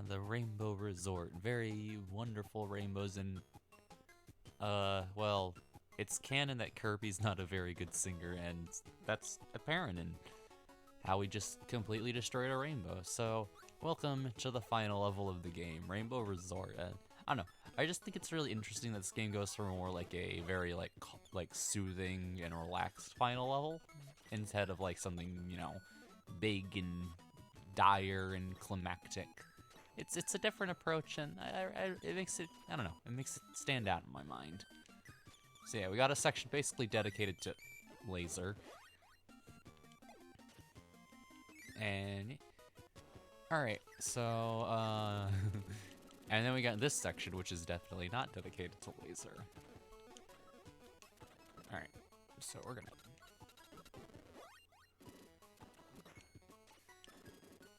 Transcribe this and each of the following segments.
the Rainbow Resort. Very wonderful rainbows and, well, it's canon that Kirby's not a very good singer, and that's apparent in how we just completely destroyed a rainbow. So, welcome to the final level of the game, Rainbow Resort. I don't know, I just think it's really interesting that this game goes for more like a very like soothing and relaxed final level, instead of like something, you know, big and dire and climactic. It's a different approach, and it makes it, I don't know, it makes it stand out in my mind. So yeah, we got a section basically dedicated to laser. And alright, so and then we got this section, which is definitely not dedicated to laser. Alright, so we're gonna,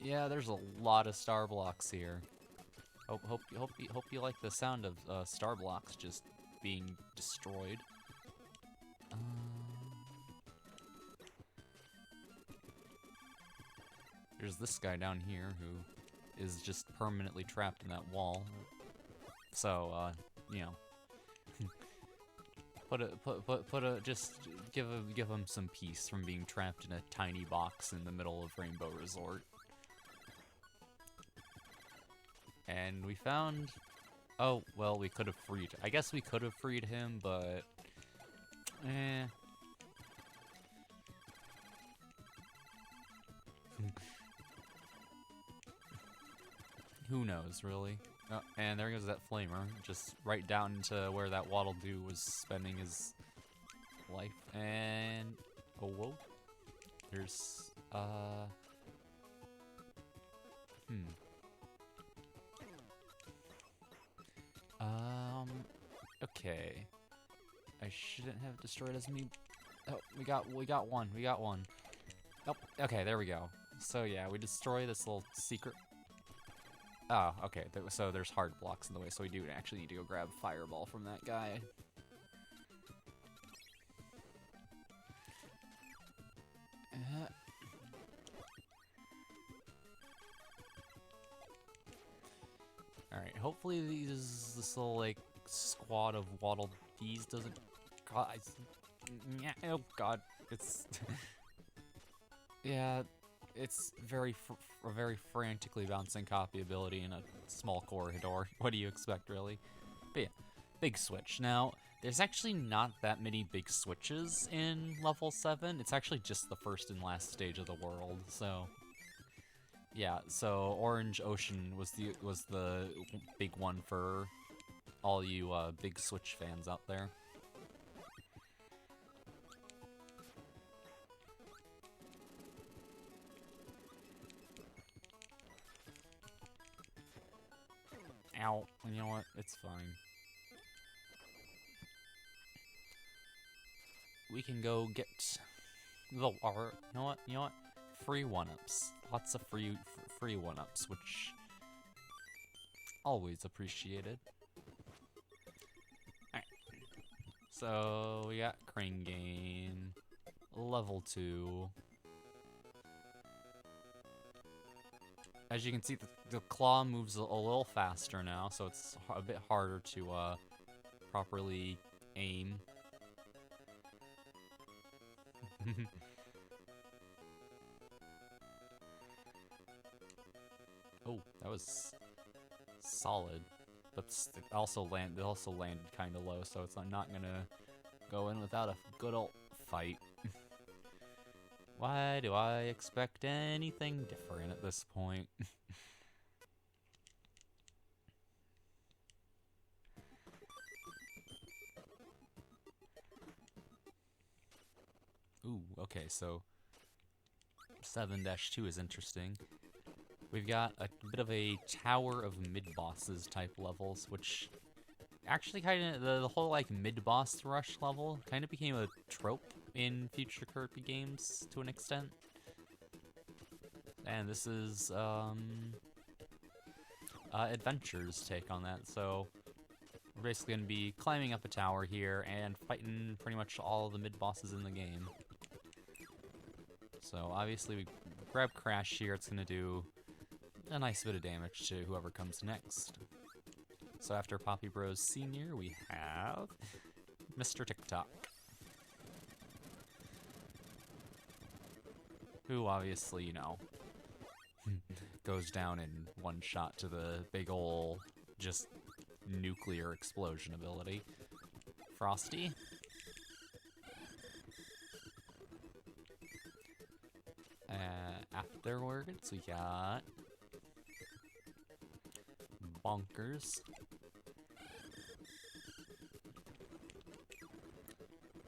yeah, there's a lot of star blocks here. Hope you like the sound of star blocks just being destroyed. There's this guy down here who is just permanently trapped in that wall. So, you know, just give him some peace from being trapped in a tiny box in the middle of Rainbow Resort. And we found, oh, well, we could have freed, I guess we could have freed him, but, eh. Who knows, really? Oh, and there goes that flamer, just right down into where that Waddle Doo was spending his life. And, oh, whoa. There's, okay. I shouldn't have destroyed as many. Oh, we got one. Oh, okay, there we go. So yeah, we destroy this little secret. Oh, okay. So there's hard blocks in the way, so we do actually need to go grab Fireball from that guy. Alright, hopefully this little, like, squad of Waddle Dees doesn't... God, oh god, it's... yeah, it's a very frantically bouncing copy ability in a small corridor. What do you expect, really? But yeah, big switch. Now, there's actually not that many big switches in level 7. It's actually just the first and last stage of the world, so... yeah, so Orange Ocean was the big one for all you big Switch fans out there. Ow, you know what? It's fine. We can go get the, or you know what? Free 1-ups. Lots of free 1-ups, which always appreciated. Alright. So we got Crane Game, level 2. As you can see, the claw moves a little faster now, so it's a bit harder to properly aim. Oh, that was solid, but it also landed kind of low, so it's not gonna go in without a good old fight. Why do I expect anything different at this point? Ooh, okay, so 7-2 is interesting. We've got a bit of a Tower of Mid-Bosses type levels, which actually kind of, the whole like mid-boss rush level kind of became a trope in future Kirby games to an extent. And this is Adventure's take on that, so we're basically going to be climbing up a tower here and fighting pretty much all the mid-bosses in the game. So obviously we grab Crash here, it's going to do a nice bit of damage to whoever comes next. So after Poppy Bros Senior, we have Mr. TikTok, who obviously, you know, goes down in one shot to the big ol' just nuclear explosion ability. Frosty. Afterwards, we got Bonkers.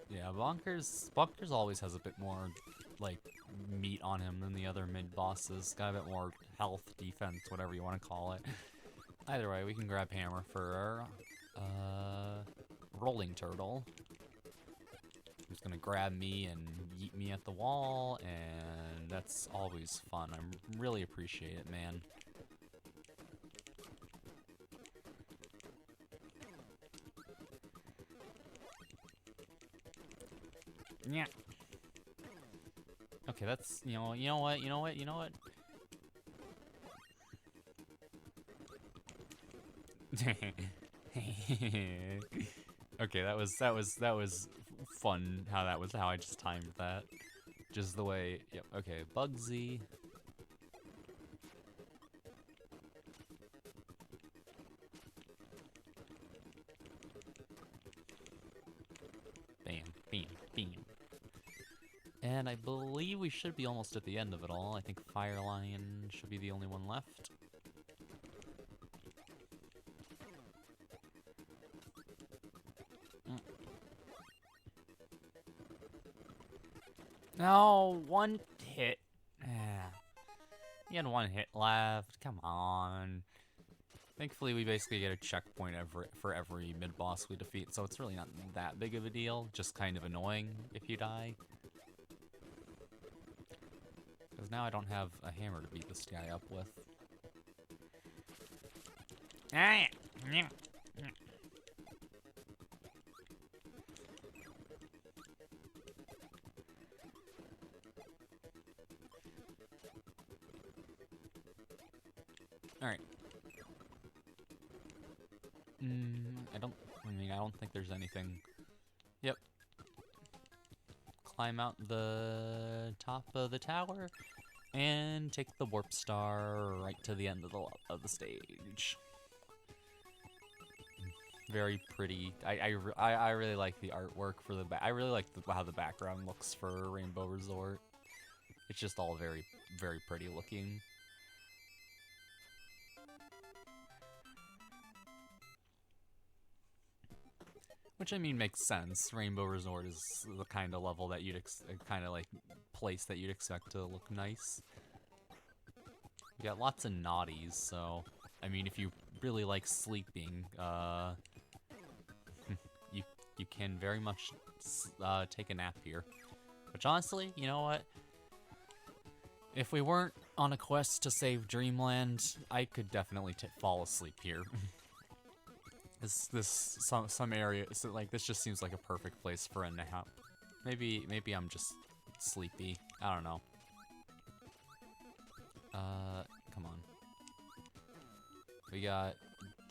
Yeah, Bonkers always has a bit more, like, meat on him than the other mid-bosses. Got a bit more health, defense, whatever you want to call it. Either way, we can grab Hammer for our, Rolling Turtle, who's gonna grab me and yeet me at the wall, and that's always fun. I really appreciate it, man. Yeah. Okay, that's, you know what. Okay, that was fun how I just timed that. Just the way, yep, okay, Bugsy. Bam, bam, bam. And I believe we should be almost at the end of it all. I think Fire Lion should be the only one left. No, one hit. He had one hit left. Come on. Thankfully, we basically get a checkpoint for every mid-boss we defeat, so it's really not that big of a deal. Just kind of annoying if you die. Because now I don't have a hammer to beat this guy up with. Alright. I don't think there's anything. Yep. Climb out the top of the tower and take the warp star right to the end of the stage. Very pretty. I really like the artwork for the I really like how the background looks for Rainbow Resort. It's just all very, very pretty looking. Which, I mean, makes sense. Rainbow Resort is the kind of level that kind of like place that you'd expect to look nice. You got lots of naughties, so I mean, if you really like sleeping, you can very much take a nap here. Which honestly, you know what? If we weren't on a quest to save Dreamland, I could definitely fall asleep here. Some area, so like this just seems like a perfect place for a nap. Maybe I'm just sleepy. I don't know. Come on. We got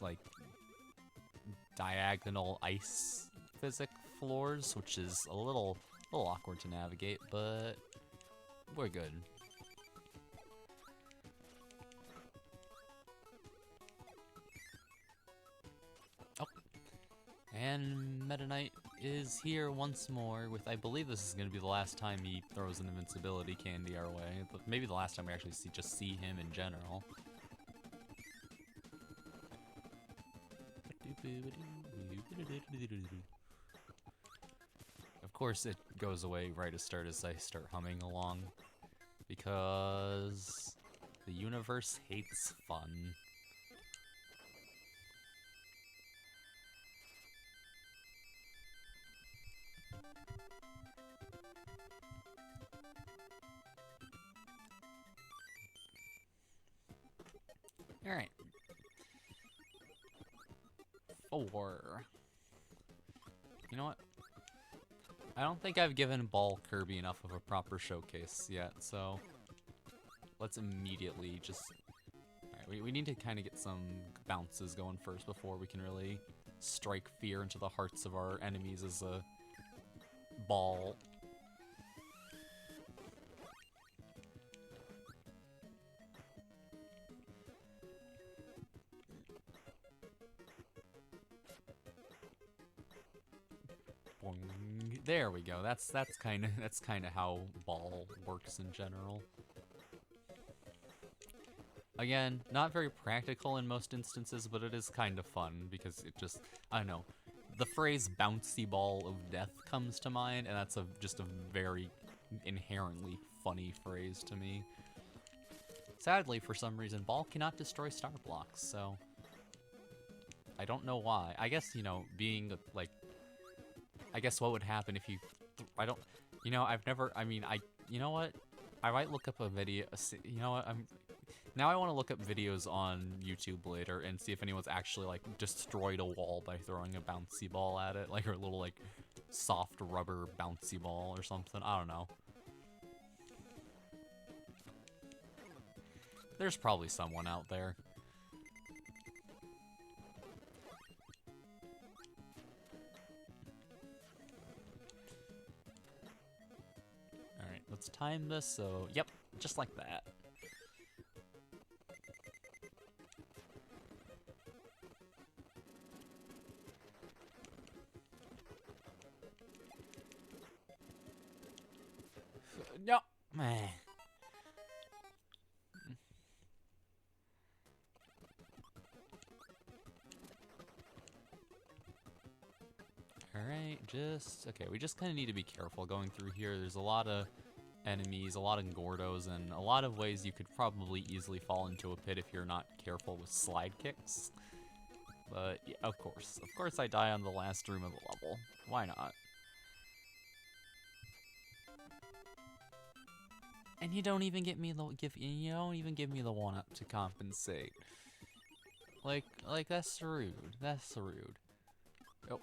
like diagonal ice physics floors, which is a little awkward to navigate, but we're good. And Meta Knight is here once more with, I believe this is going to be the last time he throws an invincibility candy our way, but maybe the last time we actually just see him in general. Of course it goes away right as I start humming along, because the universe hates fun. Alright. 4. You know what? I don't think I've given Ball Kirby enough of a proper showcase yet, so let's immediately just we need to kind of get some bounces going first before we can really strike fear into the hearts of our enemies as a ball. Boing. There we go. That's kind of how ball works in general. Again, not very practical in most instances, but it is kind of fun because it just, I don't know, the phrase bouncy ball of death comes to mind, and that's just a very inherently funny phrase to me. Sadly, for some reason, ball cannot destroy star blocks, so I don't know why. I guess, you know, being like, I guess what would happen if you, I don't, you know, I've never, I mean, you know what? I might look up a video, you know what, now I want to look up videos on YouTube later and see if anyone's actually, like, destroyed a wall by throwing a bouncy ball at it. Like, a little, like, soft rubber bouncy ball or something. I don't know. There's probably someone out there. Alright, let's time this, so, yep, just like that. No, meh. Alright, okay, we just kind of need to be careful going through here. There's a lot of enemies, a lot of Gordos, and a lot of ways you could probably easily fall into a pit if you're not careful with slide kicks. But, yeah, of course I die on the last room of the level. Why not? And you don't even get me you don't even give me the 1-up to compensate. Like that's rude. That's rude. Oh.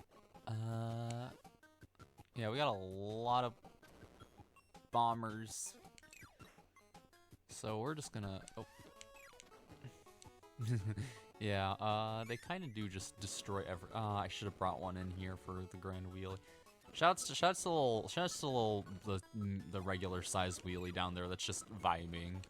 Yeah, we got a lot of bombers. So we're just gonna, yeah, they kind of do just destroy I should have brought one in here for the grand wheelie. Shouts to the regular sized wheelie down there that's just vibing.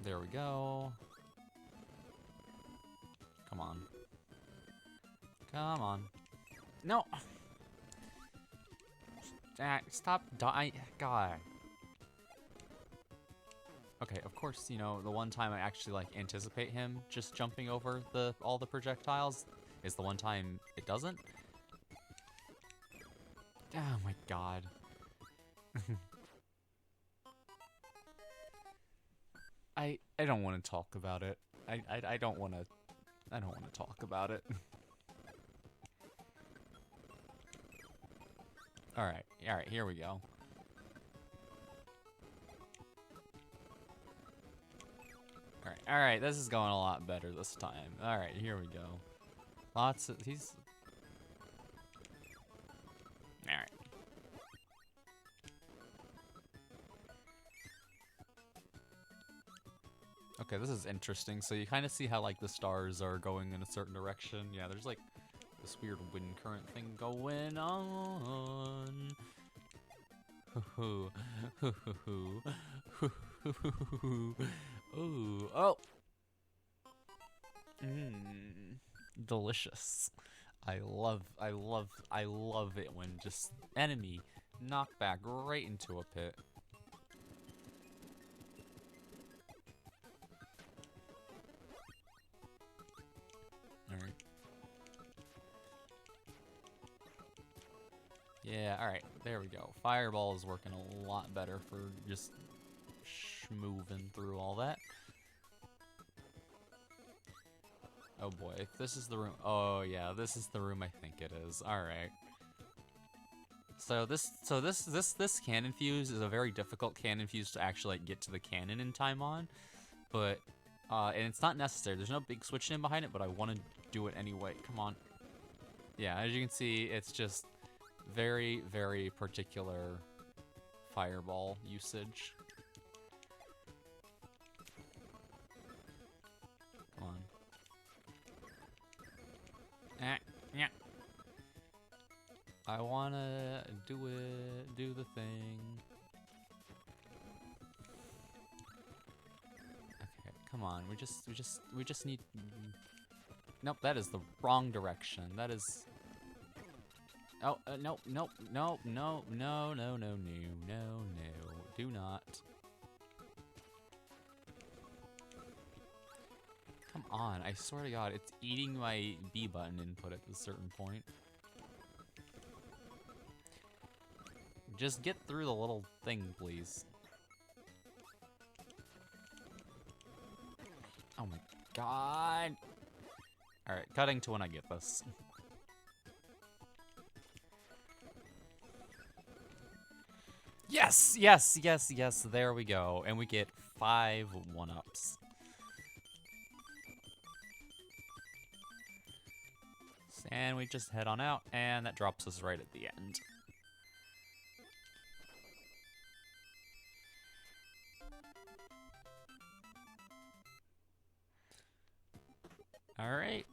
There we go. Come on. Come on. No! Stop dying. God. Okay, of course, you know, the one time I actually, like, anticipate him just jumping over all the projectiles is the one time it doesn't. Oh my god. I don't want to talk about it. I don't want to talk about it. Alright, here we go. Alright, this is going a lot better this time. Alright, here we go. Alright. Okay, this is interesting. So you kind of see how, like, the stars are going in a certain direction. Yeah, there's, like, this weird wind current thing going on. Ooh, oh. Delicious. I love it when just enemy knockback right into a pit. Alright. Yeah, alright, there we go. Fireball is working a lot better for just moving through all that. Oh boy, if this is the room. Oh yeah, this is the room I think it is. Alright. So this cannon fuse is a very difficult cannon fuse to actually, like, get to the cannon in time on. But and it's not necessary. There's no big switch in behind it, but I want to do it anyway. Come on. Yeah, as you can see, it's just Very, very particular fireball usage. Come on. Yeah. I wanna do the thing. Okay, come on. We just need. Nope, that is the wrong direction. That is. Oh, no, no, no, no, no, no, no, no, no, no. Do not. Come on, I swear to God, it's eating my B button input at a certain point. Just get through the little thing, please. Oh my God. Alright, cutting to when I get this. Yes, yes, yes, yes, there we go. And we get 5 1-ups. And we just head on out, and that drops us right at the end. Alright.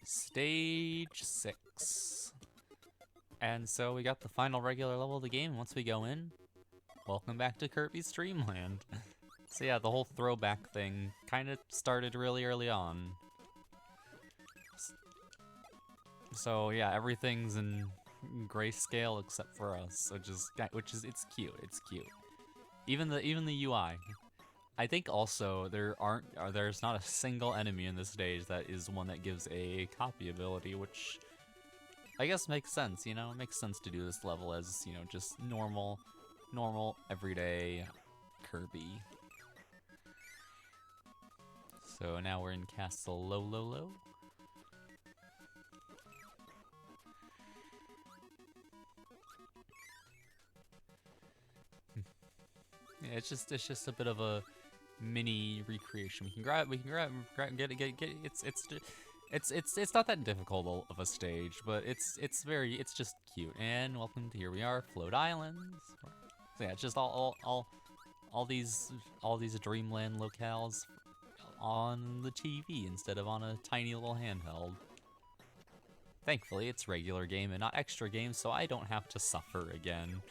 Stage 6. And so we got the final regular level of the game. Once we go in, welcome back to Kirby's Dream Land. So yeah, the whole throwback thing kind of started really early on. So yeah, everything's in grayscale except for us, which is it's cute. It's cute. Even the UI. I think also there's not a single enemy in this stage that is one that gives a copy ability, which I guess makes sense, you know? It makes sense to do this level as, you know, just normal, everyday Kirby. So now we're in Castle Lololo. Yeah, it's just a bit of a mini recreation. We can grab, get it. It's not that difficult of a stage, but it's just cute. And welcome to, here we are, Float Islands. So yeah, it's just all these Dreamland locales on the TV instead of on a tiny little handheld. Thankfully, it's regular game and not extra game, so I don't have to suffer again.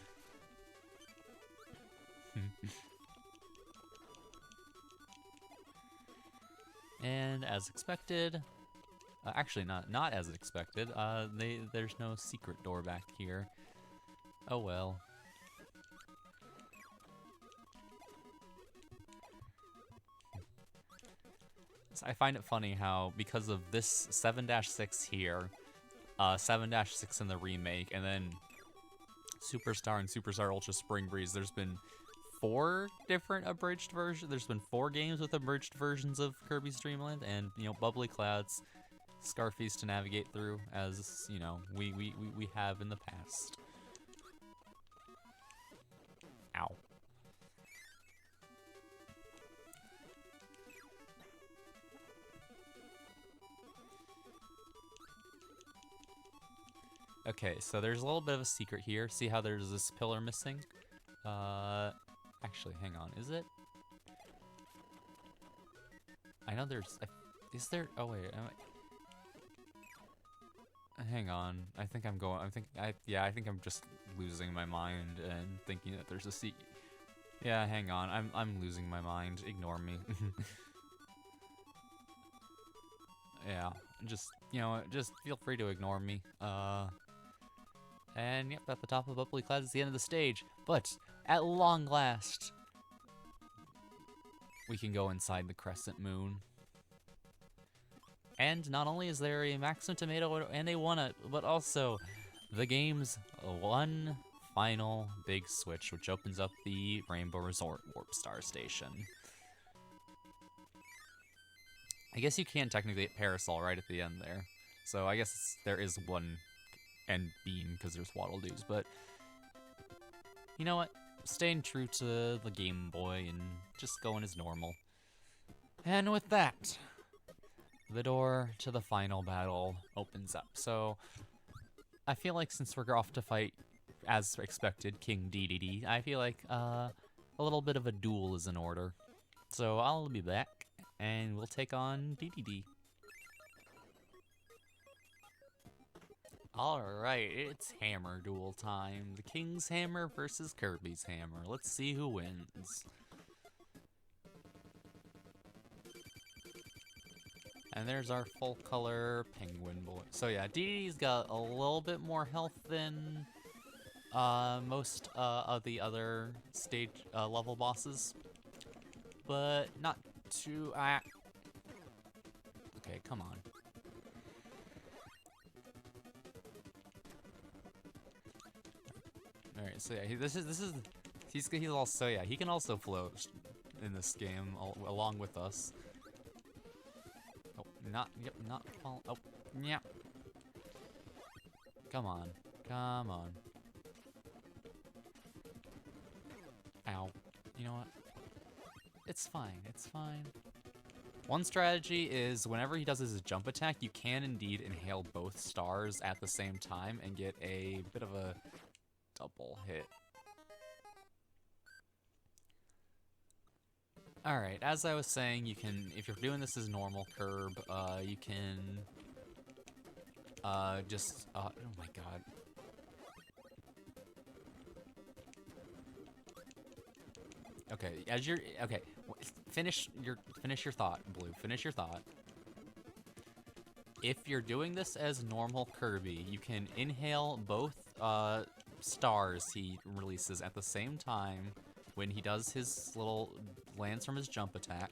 And as expected, actually not as expected, there's no secret door back here. Oh well. So I find it funny how, because of this 7-6 here, 7-6 in the remake, and then Superstar and Superstar Ultra Spring Breeze, there's been 4 different abridged versions. There's been 4 games with abridged versions of Kirby's Dream Land, and, you know, Bubbly Clouds, Scarfies to navigate through, as, you know, we have in the past. Ow. Okay, so there's a little bit of a secret here. See how there's this pillar missing? Actually, hang on, is it? I know there's, is there, oh wait, hang on, I think I'm just losing my mind and thinking that there's a secret. Yeah, hang on, I'm losing my mind, ignore me. Yeah, just, you know, just feel free to ignore me. And yep, at the top of Bubbly Clouds is the end of the stage. But at long last, we can go inside the Crescent Moon. And not only is there a Maximum Tomato and a 1-up, but also the game's one final big switch, which opens up the Rainbow Resort Warp Star Station. I guess you can technically hit Parasol right at the end there. So I guess there is one end beam because there's Waddle Doos, but you know what? Staying true to the Game Boy and just going as normal. And with that, the door to the final battle opens up. So I feel like since we're off to fight, as expected, King Dedede, I feel like a little bit of a duel is in order. So I'll be back, and we'll take on Dedede. Alright, it's hammer duel time. The King's Hammer versus Kirby's Hammer. Let's see who wins. And there's our full color penguin boy. So yeah, Dedede's got a little bit more health than most of the other stage level bosses. But not too... Okay, come on. Alright, so yeah, he's also, yeah, he can also float in this game along with us. Oh, not fall. Oh, yeah. Come on, come on. Ow. You know what? It's fine, it's fine. One strategy is whenever he does his jump attack, you can indeed inhale both stars at the same time and get a bit of a double hit. Alright, as I was saying, you can, if you're doing this as normal curb, you can just, oh my god. Okay, as you're, okay, finish your thought, Blue, finish your thought. If you're doing this as normal Kirby, you can inhale both, stars he releases at the same time when he does his little lands from his jump attack.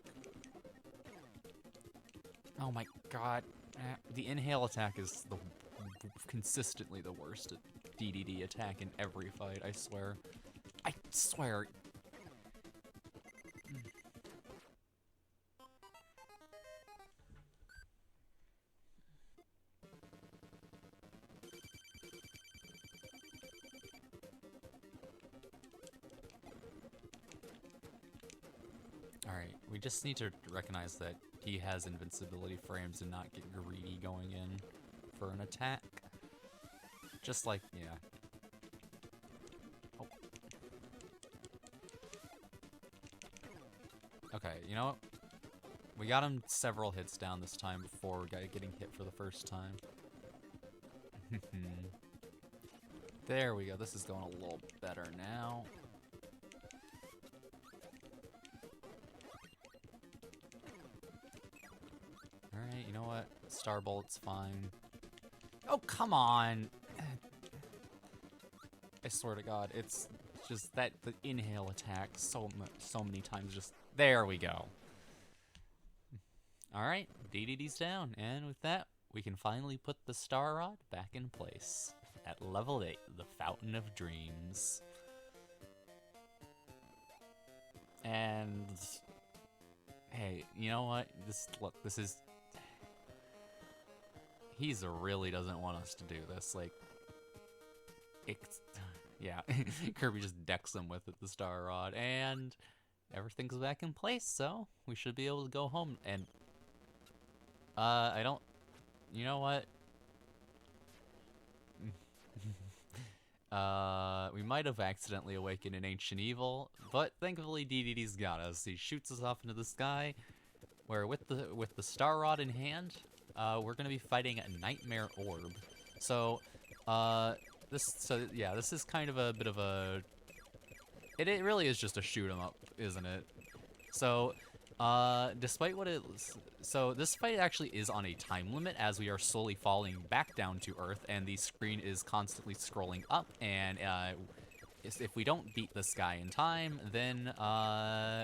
Oh my god. The inhale attack is consistently the worst Dedede attack in every fight, I swear. I swear. Alright, we just need to recognize that he has invincibility frames and not get greedy going in for an attack. Just like, yeah. Oh. Okay, you know what? We got him several hits down this time before getting hit for the first time. There we go, this is going a little better now. Alright, you know what? Starbolt's fine. Oh, come on! I swear to God, it's just that the inhale attack so many times just... There we go. Alright, Dedede's down, and with that, we can finally put the Star Rod back in place. At level 8, the Fountain of Dreams. And... Hey, you know what? Look, this is... He really doesn't want us to do this, like... Yeah, Kirby just decks him with it, the Star Rod, and... Everything's back in place, so we should be able to go home, and... I don't... You know what? We might have accidentally awakened an ancient evil, but thankfully Dedede's got us. He shoots us off into the sky, where with the Star Rod in hand, we're gonna be fighting a Nightmare Orb. So, this is kind of a bit of a... It really is just a shoot 'em up, isn't it? So, despite what it... So, this fight actually is on a time limit, as we are slowly falling back down to Earth, and the screen is constantly scrolling up, and, if we don't beat this guy in time, then,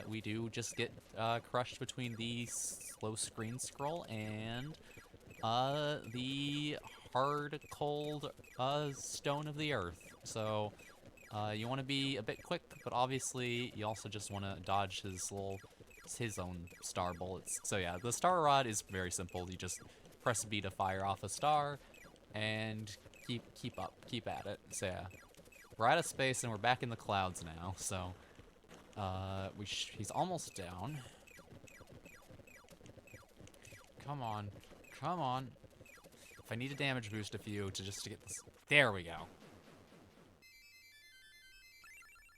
we do just get, crushed between the slow screen scroll and, the hard, cold, stone of the Earth. So, you want to be a bit quick, but obviously you also just want to dodge his own star bullets. So yeah, the Star Rod is very simple. You just press B to fire off a star, and keep at it. So yeah, we're out of space and we're back in the clouds now. So he's almost down. Come on, come on. If I need a damage boost a few to get this. There we go.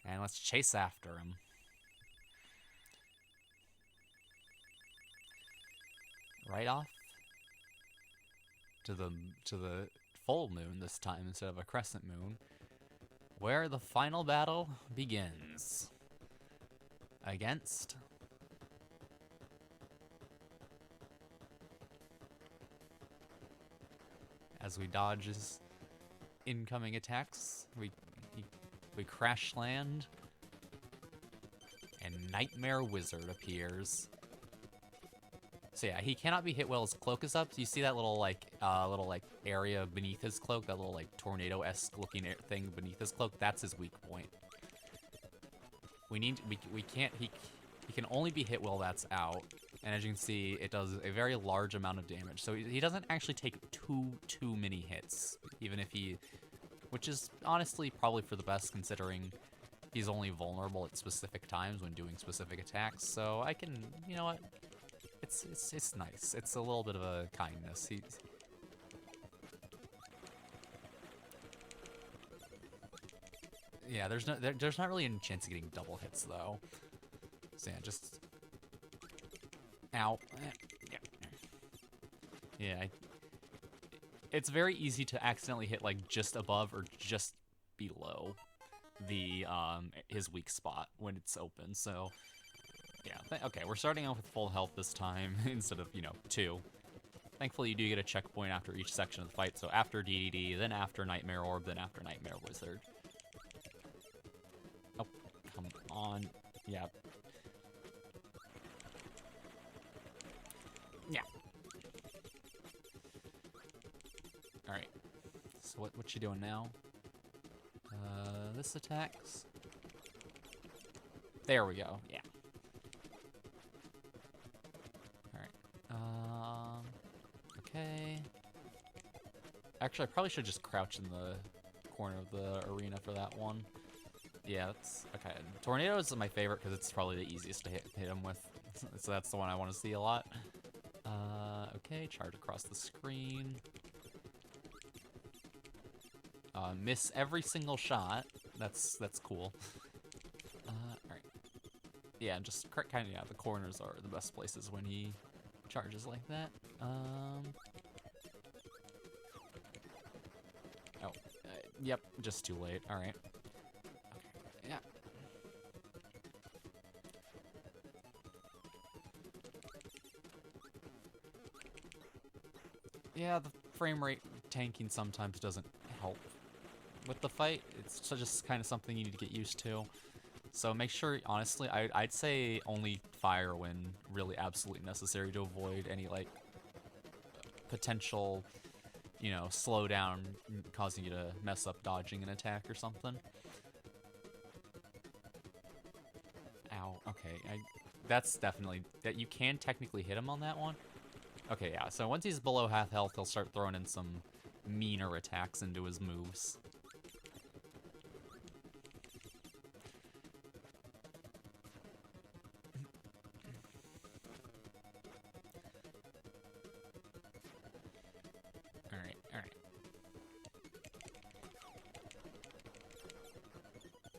And let's chase after him. Right off to the full moon this time instead of a crescent moon, where the final battle begins against as we dodge his incoming attacks, we crash land, and Nightmare Wizard appears. So yeah, he cannot be hit while his cloak is up. So you see that little area beneath his cloak, that little like tornado-esque looking thing beneath his cloak. That's his weak point. We can't. He can only be hit while that's out. And as you can see, it does a very large amount of damage. So he doesn't actually take too many hits, even if he, which is honestly probably for the best considering he's only vulnerable at specific times when doing specific attacks. So I can, you know what? It's nice. It's a little bit of a kindness. Yeah, there's not really any chance of getting double hits though. So yeah, just ow. Yeah. It's very easy to accidentally hit like just above or just below the his weak spot when it's open. So yeah, okay, we're starting off with full health this time instead of, 2. Thankfully, you do get a checkpoint after each section of the fight, so after Dedede, then after Nightmare Orb, then after Nightmare Wizard. Oh, come on. Yeah. Yeah. Alright. So what you doing now? This attacks. There we go, yeah. Okay. Actually, I probably should just crouch in the corner of the arena for that one. Yeah, that's okay. Tornadoes is my favorite because it's probably the easiest to hit him with. So that's the one I want to see a lot. Okay, charge across the screen. Miss every single shot. That's cool. Alright. Yeah, just kind of, yeah, the corners are the best places when he charges like that. Yep, just too late. Alright. Okay, yeah. Yeah, the frame rate tanking sometimes doesn't help with the fight. It's just kind of something you need to get used to. So make sure, honestly, I'd say only fire when really absolutely necessary to avoid any, like, potential, slowdown causing you to mess up dodging an attack or something. Ow, okay, that's definitely, that you can technically hit him on that one. Okay, yeah, so once he's below half health, he'll start throwing in some meaner attacks into his moves.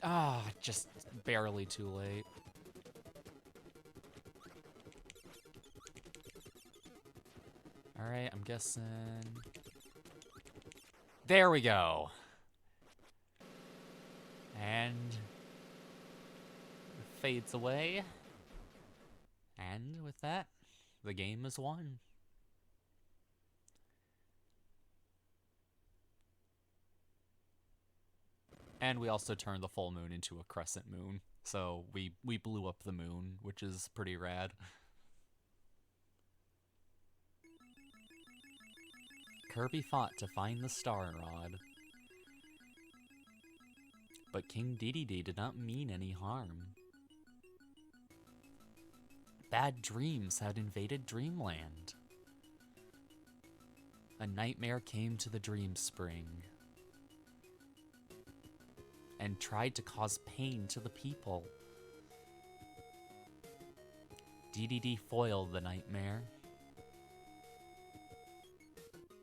Ah, just barely too late. Alright, I'm guessing... There we go! And... it fades away. And with that, the game is won. And we also turned the full moon into a crescent moon. So we blew up the moon, which is pretty rad. Kirby fought to find the Star Rod. But King Dedede did not mean any harm. Bad dreams had invaded Dreamland. A nightmare came to the Dream Spring and tried to cause pain to the people. Dedede foiled the nightmare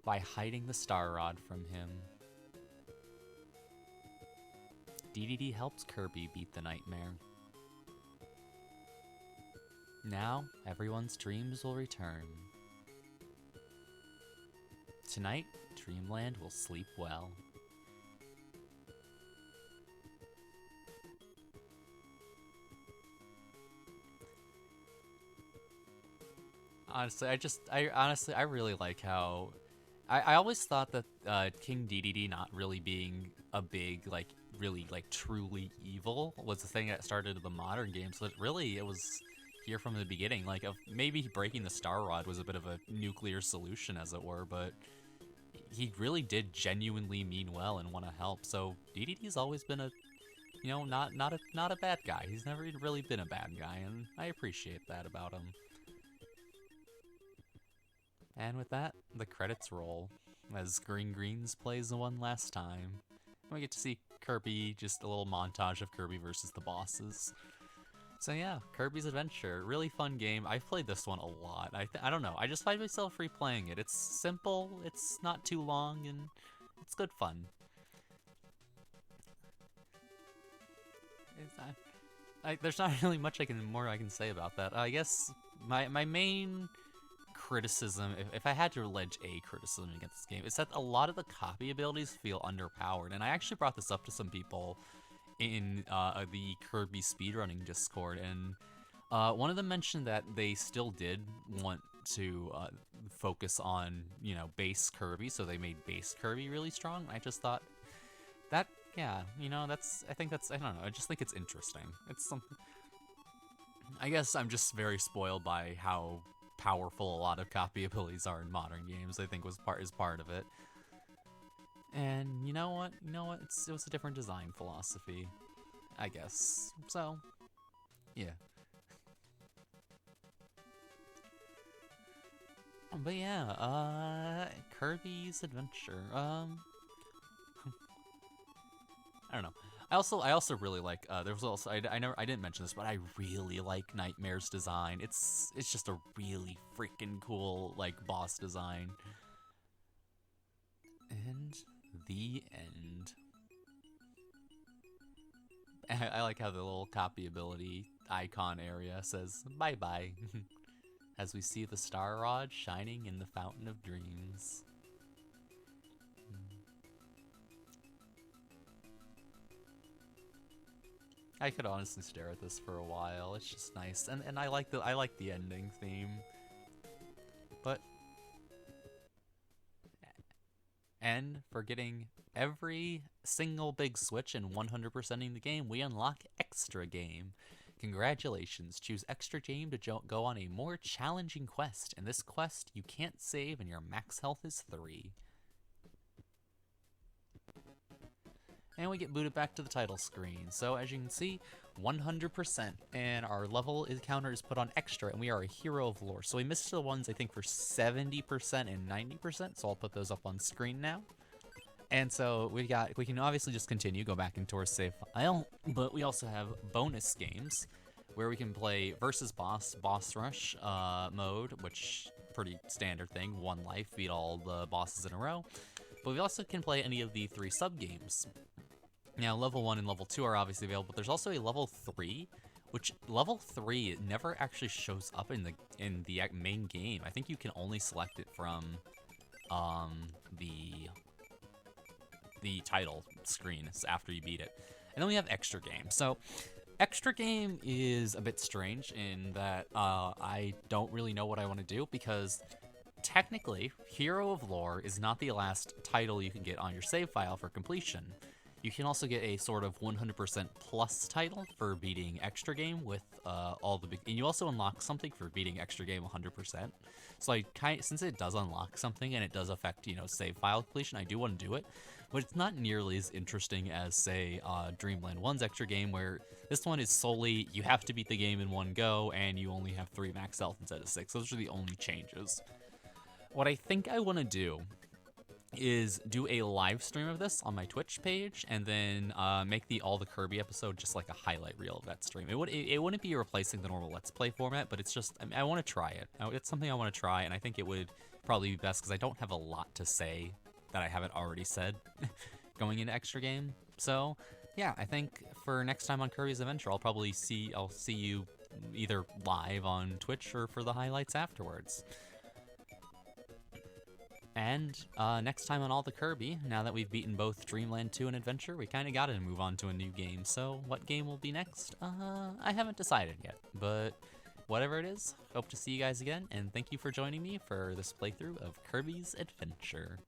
by hiding the Star Rod from him Dedede helped Kirby beat the nightmare. Now, everyone's dreams will return. Tonight, Dreamland will sleep well. Honestly, I really like how I always thought that King Dedede not really being a big, like, really, like, truly evil was the thing that started the modern games, but really it was here from the beginning. Like, maybe breaking the Star Rod was a bit of a nuclear solution, as it were, but he really did genuinely mean well and want to help. So Dedede's always been a, you know, not a bad guy. He's never really been a bad guy, and I appreciate that about him. And with that, the credits roll, as Green Greens plays one last time. We get to see Kirby, just a little montage of Kirby versus the bosses. So yeah, Kirby's Adventure, really fun game. I've played this one a lot. I don't know, I just find myself replaying it. It's simple, it's not too long, and it's good fun. There's not really much more I can say about that. I guess my main criticism, if I had to allege a criticism against this game, is that a lot of the copy abilities feel underpowered. And I actually brought this up to some people in the Kirby speedrunning Discord, and one of them mentioned that they still did want to focus on, you know, base Kirby, so they made base Kirby really strong. I just thought that, yeah, you know, I don't know, I just think it's interesting. It's something, I guess I'm just very spoiled by how powerful a lot of copy abilities are in modern games. I think is part of it. And you know what? It was a different design philosophy, I guess. So, yeah. But yeah, Kirby's Adventure. I don't know. I also really like. There was also I didn't mention this, but I really like Nightmare's design. It's just a really freaking cool, like, boss design. And the end. I like how the little copy ability icon area says bye bye as we see the Star Rod shining in the Fountain of Dreams. I could honestly stare at this for a while. It's just nice, and I like the ending theme. But and for getting every single big switch and 100%ing the game, we unlock Extra Game. Congratulations! Choose Extra Game to go on a more challenging quest. In this quest, you can't save, and your max health is 3. And we get booted back to the title screen. So as you can see, 100%, and our level counter is put on extra, and we are a hero of lore. So we missed the ones, I think, for 70% and 90%, so I'll put those up on screen now. And so we can obviously just continue, go back into our save file, but we also have bonus games where we can play versus boss rush mode, which pretty standard thing, 1 life, beat all the bosses in a row. But we also can play any of the 3 sub-games. Now, level 1 and level 2 are obviously available, but there's also a level 3, which level 3 never actually shows up in the main game. I think you can only select it from the title screen after you beat it. And then we have Extra Game. So Extra Game is a bit strange in that I don't really know what I want to do, because technically, Hero of Lore is not the last title you can get on your save file for completion. You can also get a sort of 100% plus title for beating Extra Game with all the big, and you also unlock something for beating Extra Game 100%. So since it does unlock something and it does affect, you know, save file completion, I do want to do it, but it's not nearly as interesting as, say, Dreamland 1's Extra Game, where this one is solely you have to beat the game in one go and you only have 3 max health instead of 6. Those are the only changes. What I think I want to do is do a live stream of this on my Twitch page, and then make all the Kirby episode just like a highlight reel of that stream. It wouldn't be replacing the normal Let's Play format, but it's just, I want to try it. It's something I want to try, and I think it would probably be best because I don't have a lot to say that I haven't already said going into Extra Game. So yeah, I think for next time on Kirby's Adventure, I'll see you either live on Twitch or for the highlights afterwards. And next time on All the Kirby, now that we've beaten both Dreamland 2 and Adventure, we kind of gotta move on to a new game. So what game will be next? I haven't decided yet, but whatever it is, hope to see you guys again, and thank you for joining me for this playthrough of Kirby's Adventure.